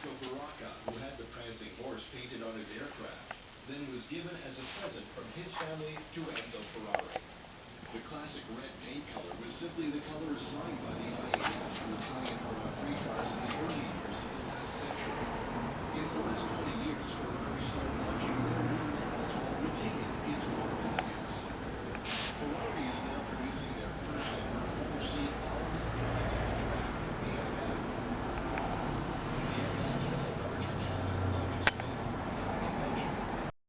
Francesco Baracca, who had the prancing horse painted on his aircraft, then was given as a present from his family to Enzo Ferrari. The classic red paint color was simply the color assigned by the IAF to Italian Grand Prix cars in the early years of the last century. In order to